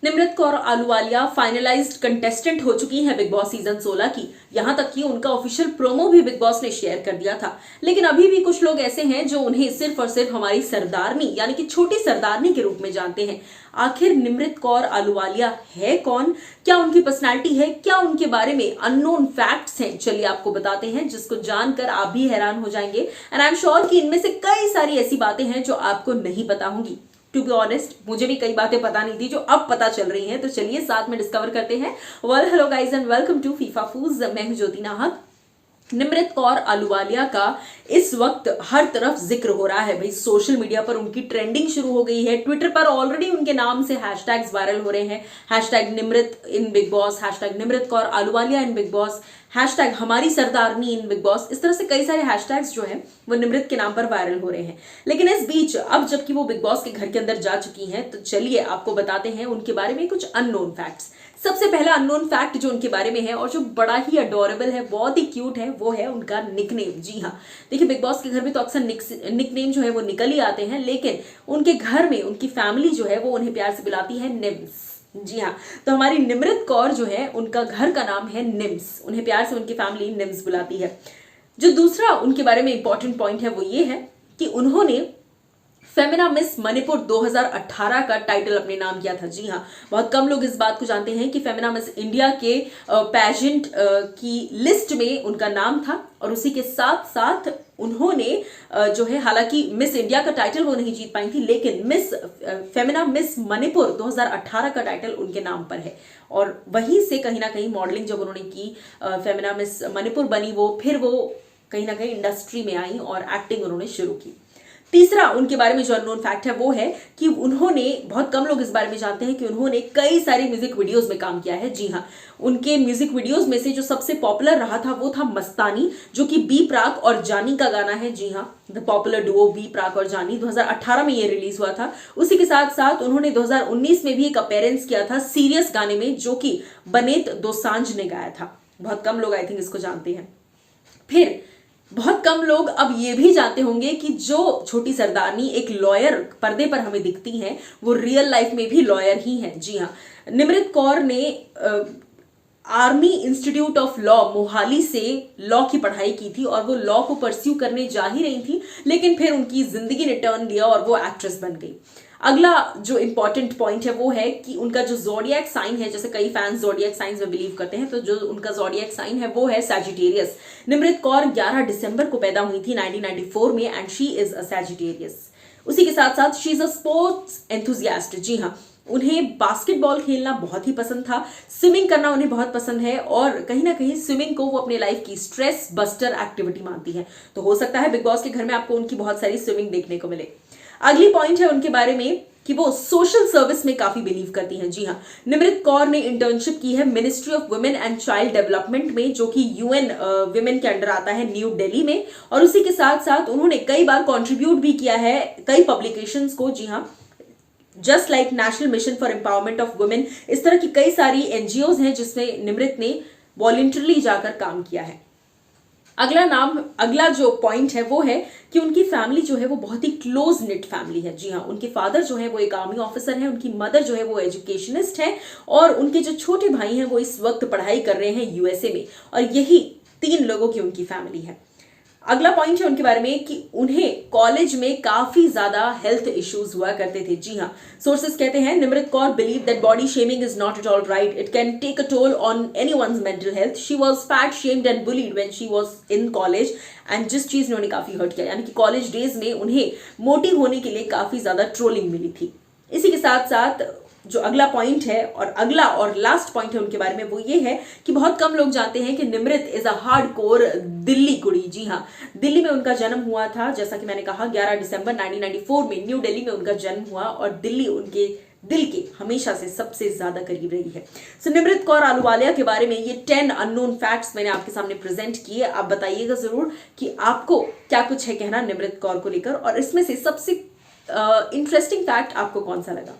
Nimrit Kaur Ahluwalia finalised contestant हो चुकी हैं बिग बॉस सीजन 16 की। यहां तक कि उनका ऑफिशियल प्रोमो भी बिग बॉस ने शेयर कर दिया था। लेकिन अभी भी कुछ लोग ऐसे हैं जो उन्हें सिर्फ और सिर्फ हमारी सरदारनी यानी कि छोटी सरदारनी के रूप में जानते हैं। आखिर निमृत कौर आलूवालिया है कौन, क्या उनकी पर्सनालिटी है, क्या उनके बारे में अननोन फैक्ट्स हैं, चलिए आपको बताते हैं जिसको जानकर आप भी हैरान हो जाएंगे। एंड आई एम श्योर कि इनमें से कई सारी ऐसी बातें हैं जो आपको नहीं पता होंगी। टू बी ऑनेस्ट मुझे भी कई बातें पता नहीं थी जो अब पता चल रही हैं, तो चलिए साथ में डिस्कवर करते हैं। Well hello guys and welcome to FIFA फूज। मैं हूं ज्योति नाहक। निमृत कौर आलूवालिया का इस वक्त हर तरफ जिक्र हो रहा है भाई। सोशल मीडिया पर उनकी ट्रेंडिंग शुरू हो गई है। ट्विटर पर ऑलरेडी उनके नाम से हैशटैग्स वायरल हो रहे हैं। Hashtag Nimrit in Bigg Boss, hashtag Nimrit Kaur Ahluwalia in Bigg Boss, hashtag हमारी सरदारनी इन बिग बॉस। इस तरह से कई सारे हैशटैग्स जो हैं वो निमृत के नाम पर वायरल हो रहे हैं। लेकिन इस बीच अब जबकि वो बिग बॉस के घर के अंदर जा चुकी हैं, तो चलिए आपको बताते हैं उनके बारे में कुछ अननोन फैक्ट्स। सबसे पहला अननोन फैक्ट जो उनके बारे में है और जो बड़ा ही अडोरेबल है, बहुत ही क्यूट है, वो है उनका निकनेम। जी हाँ, देखिए बिग बॉस के घर में तो अक्सर निकनेम जो है वो निकल ही आते हैं, लेकिन उनके घर में उनकी फैमिली जो है वो उन्हें प्यार से बुलाती है निम्स। जी हाँ, तो हमारी निमृत कौर जो है उनका घर का नाम है निम्स। उन्हें प्यार से उनकी फैमिली निम्स बुलाती है। जो दूसरा उनके बारे में इंपॉर्टेंट पॉइंट है वो ये है कि उन्होंने फेमिना मिस मणिपुर 2018 का टाइटल अपने नाम किया था। जी हाँ, बहुत कम लोग इस बात को जानते हैं कि फेमिना मिस इंडिया के पैजेंट की लिस्ट में उनका नाम था। और उसी के साथ साथ उन्होंने जो है, हालांकि मिस इंडिया का टाइटल वो नहीं जीत पाई थी, लेकिन मिस फेमिना मिस मणिपुर 2018 का टाइटल उनके नाम पर है। और वहीं से कहीं ना कहीं मॉडलिंग जब उन्होंने की, फेमिना मिस मणिपुर बनी वो, फिर वो कहीं ना कहीं इंडस्ट्री में आई और एक्टिंग उन्होंने शुरू की। तीसरा उनके बारे में जो अननोन फैक्ट है वो है कि उन्होंने, बहुत कम लोग इस बारे में जानते हैं कि उन्होंने कई सारी म्यूजिक वीडियोस में काम किया है। जी हाँ, उनके म्यूजिक वीडियोस में से जो सबसे पॉपुलर रहा था वो था मस्तानी, जो कि बी प्राक और जानी का गाना है। जी हाँ, द पॉपुलर डुओ बी प्राक और जानी, 2018 में ये रिलीज हुआ था। उसी के साथ साथ उन्होंने 2019 में भी एक अपीयरेंस किया था सीरियस गाने में, जो कि बनेत दोसांझ ने गाया था। बहुत कम लोग आई थिंक इसको जानते हैं। फिर बहुत कम लोग अब ये भी जानते होंगे कि जो छोटी सरदारनी एक लॉयर पर्दे पर हमें दिखती हैं, वो रियल लाइफ में भी लॉयर ही हैं। जी हाँ, निमृत कौर ने army institute of law Mohali से लॉ की पढ़ाई की थी और वो लॉ को परस्यू करने जा ही रही थी, लेकिन फिर उनकी जिंदगी ने टर्न लिया और वो एक्ट्रेस बन गई। अगला जो इंपॉर्टेंट पॉइंट है वो है कि उनका जो जोडियक साइन है, जैसे कई फैंस जोडियक साइन में बिलीव करते हैं, तो जो उनका जोडियक साइन है वो है सैजिटेरियस। निमृत कौर 11 दिसंबर को पैदा हुई थी 1994 में, and she is a Sagittarius. उसी के साथ साथ she is a sports enthusiast. जी हाँ, उन्हें बास्केटबॉल खेलना बहुत ही पसंद था, स्विमिंग करना उन्हें बहुत पसंद है, और कहीं ना कहीं स्विमिंग को वो अपने लाइफ की स्ट्रेस बस्टर एक्टिविटी मानती है। तो हो सकता है बिग बॉस के घर में आपको उनकी बहुत सारी स्विमिंग देखने को मिले। अगली पॉइंट है उनके बारे में कि वो सोशल सर्विस में काफी बिलीव करती हैं। जी हाँ, निमृत कौर ने इंटर्नशिप की है ministry of women and child development में, जो कि यूएन विमेन के अंडर आता है, न्यू दिल्ली में। और उसी के साथ साथ उन्होंने कई बार कंट्रीब्यूट भी किया है कई पब्लिकेशंस को। जी हाँ, just like national mission for empowerment of women, इस तरह की कई सारी एनजीओज हैं जिसमें निमृत ने वॉलंटरली जाकर काम किया है। अगला जो पॉइंट है वो है कि उनकी फैमिली जो है वो बहुत ही क्लोज निट फैमिली है। जी हाँ, उनके फादर जो है वो एक आर्मी ऑफिसर है, उनकी मदर जो है वो एजुकेशनिस्ट है, और उनके जो छोटे भाई हैं वो इस वक्त पढ़ाई कर रहे हैं यूएसए में, और यही 3 लोगों की उनकी फैमिली है। अगला पॉइंट है उनके बारे में कि उन्हें कॉलेज में काफी ज्यादा हेल्थ इश्यूज हुआ करते थे। जी हाँ, सोर्सेस कहते हैं Nimrit Kaur believe that body shaming is not at all right, it can take a toll on anyone's mental health. She was fat, shamed and bullied when she was in college, and जिस चीज ने उन्हें काफी hurt किया, यानी कि college days में उन्हें मोटी होने के लिए काफी ज्यादा ट्रोलिंग मिली थी। इसी के साथ साथ जो अगला पॉइंट है और अगला और लास्ट पॉइंट है उनके बारे में वो ये है कि बहुत कम लोग जानते हैं कि Nimrit is a hardcore Delhi कुड़ी। जी हाँ, दिल्ली में उनका जन्म हुआ था, जैसा कि मैंने कहा 11 दिसंबर 1994 में न्यू दिल्ली में उनका जन्म हुआ, और दिल्ली उनके दिल के हमेशा से सबसे ज्यादा करीब रही है। सो निमृत कौर आलूवालिया के बारे में ये 10 अननोन फैक्ट्स मैंने आपके सामने प्रेजेंट किए। आप बताइएगा जरूर कि आपको क्या कुछ है कहना निमृत कौर को लेकर, और इसमें से सबसे इंटरेस्टिंग फैक्ट आपको कौन सा लगा।